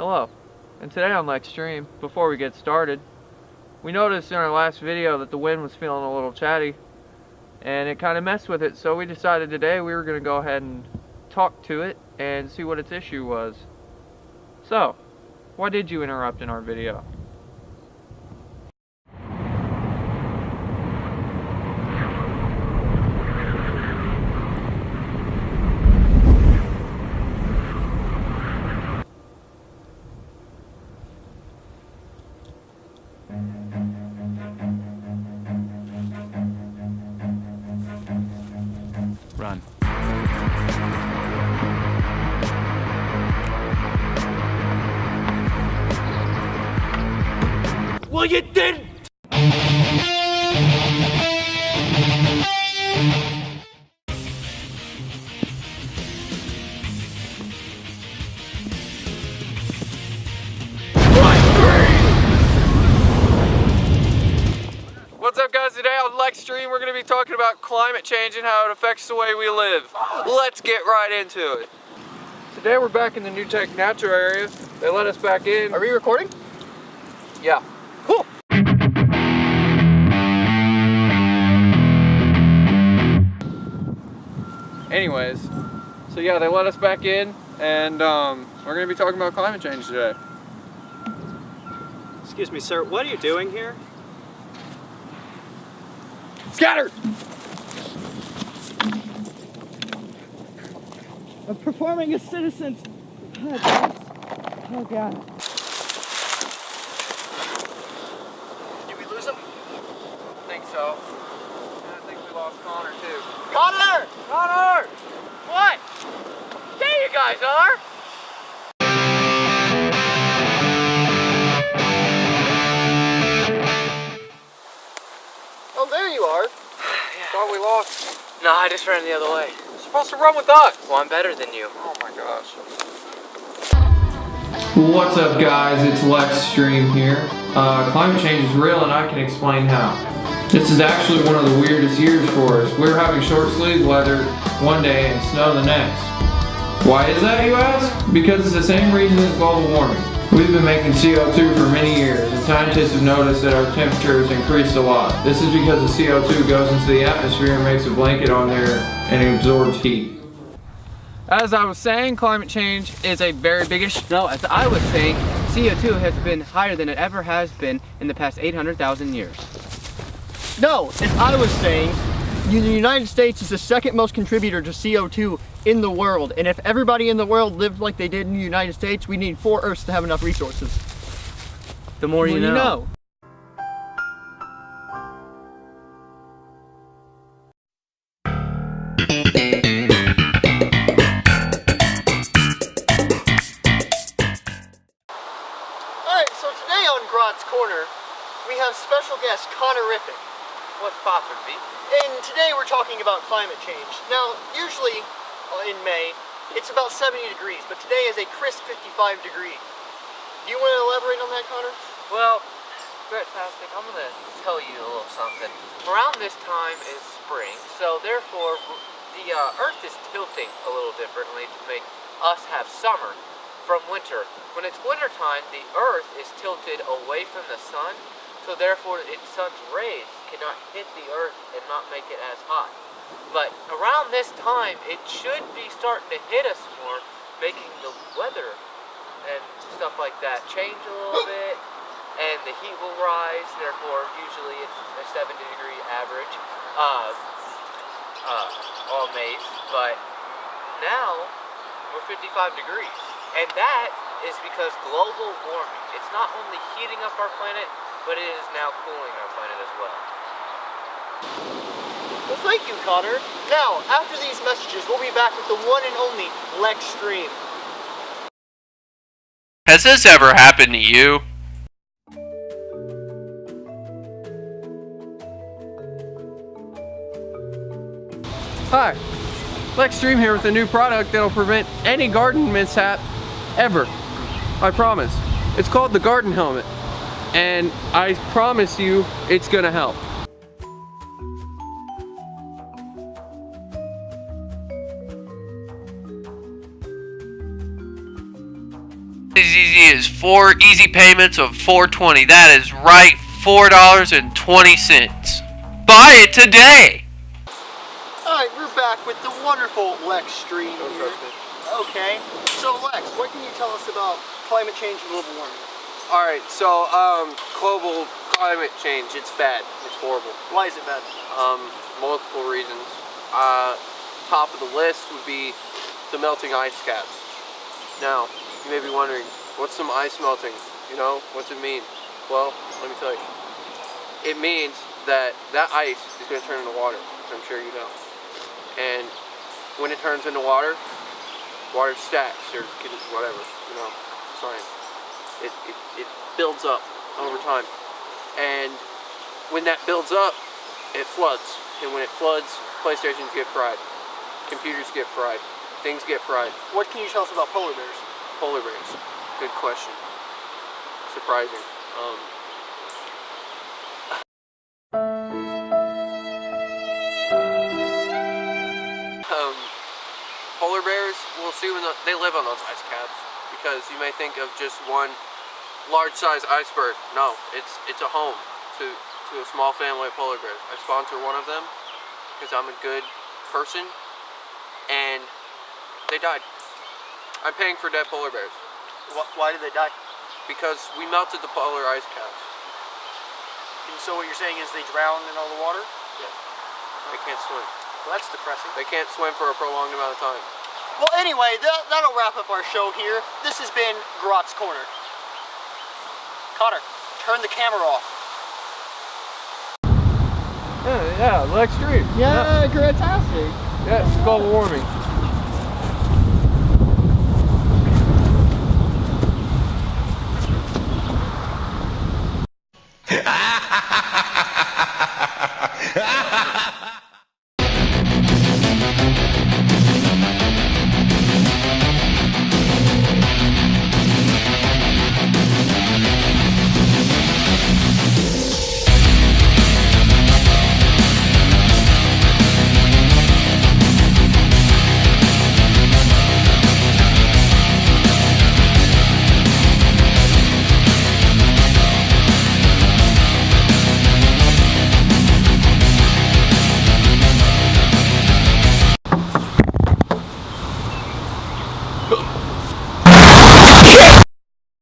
Hello, and today on Lextreme, before we get started, we noticed in our last video that the wind was feeling a little chatty, and it kind of messed with it, so we decided today we were going to go ahead and talk to it and see what its issue was. So, why did you interrupt in our video? Run. Well, you didn't! What's up, guys? Today on Lextreme we're going to be talking about climate change and how it affects the way we live. Let's get right into it. Today we're back in the New Tech Natural area. They let us back in. Are we recording? Yeah. Cool. Anyways, so yeah, they let us back in, and we're going to be talking about climate change today. Excuse me, sir, what are you doing here? Scatter! I'm performing a citizen's. Oh God. Did we lose him? I think so. And I think we lost Connor too. Connor! Connor! What? There you guys are! Oh, there you are. Thought we lost. No, I just ran the other way. You're supposed to run with us. Well, I'm better than you. Oh my gosh. What's up, guys? It's Lextreme here. Climate change is real and I can explain how. This is actually one of the weirdest years for us. We're having short sleeve weather one day and snow the next. Why is that, you ask? Because it's the same reason as global warming. We've been making CO2 for many years, and scientists have noticed that our temperature has increased a lot. This is because the CO2 goes into the atmosphere and makes a blanket on there and it absorbs heat. As I was saying, climate change is a very big issue. No, as I was saying, CO2 has been higher than it ever has been in the past 800,000 years. No, as I was saying, the United States is the second most contributor to CO2 in the world, and if everybody in the world lived like they did in the United States, we need 4 Earths to have enough resources. The more you know. Alright, so today on Grot's Corner, we have special guest Connorific. What's poppin', B? And today we're talking about climate change. Now, usually in May, it's about 70 degrees, but today is a crisp 55 degree. Do you want to elaborate on that, Connor? Well, fantastic. I'm gonna tell you a little something. Around this time is spring, so therefore the Earth is tilting a little differently to make us have summer from winter. When it's winter time, the Earth is tilted away from the sun, so therefore its sun's rays cannot hit the Earth and not make it as hot. But around this time, it should be starting to hit us more, making the weather and stuff like that change a little bit, and the heat will rise. Therefore, usually it's a 70-degree average all Mays, but now we're 55 degrees, and that is because global warming. It's not only heating up our planet, but it is now cooling our planet as well. Well, thank you, Connor. Now, after these messages, we'll be back with the one and only Lextreme. Has this ever happened to you? Hi, Lextreme here with a new product that'll prevent any garden mishap ever. I promise. It's called the Garden Helmet, and I promise you it's gonna help. As easy is 4 easy payments of $4.20. That is right, $4.20. Buy it today! Alright, we're back with the wonderful Lex Stream here. Okay, so Lex, what can you tell us about climate change and global warming? Alright, so global climate change, it's bad. It's horrible. Why is it bad? Multiple reasons. Top of the list would be the melting ice caps. Now, you may be wondering, what's some ice melting? You know, what's it mean? Well, let me tell you. It means that ice is going to turn into water, which I'm sure you know. And when it turns into water stacks or whatever, you know, science. It builds up over time. And when that builds up, it floods. And when it floods, PlayStations get fried. Computers get fried. Things get fried. What can you tell us about polar bears? Polar bears. Good question. Surprising. Polar bears, we'll see when they live on those ice caps, because you may think of just one large-sized iceberg. No, it's a home to a small family of polar bears. I sponsor one of them because I'm a good person, and they died. I'm paying for dead polar bears Why did they die? because we melted the polar ice caps. And so what you're saying is they drowned in all the water? Yes. They can't swim. Well, that's depressing. They can't swim for a prolonged amount of time. Well, anyway, that'll wrap up our show here. This has been Garot's Corner. Connor, turn the camera off. Yeah, Lex Stream. Yeah, fantastic. Yeah, it's global warming. Ha ha ha ha!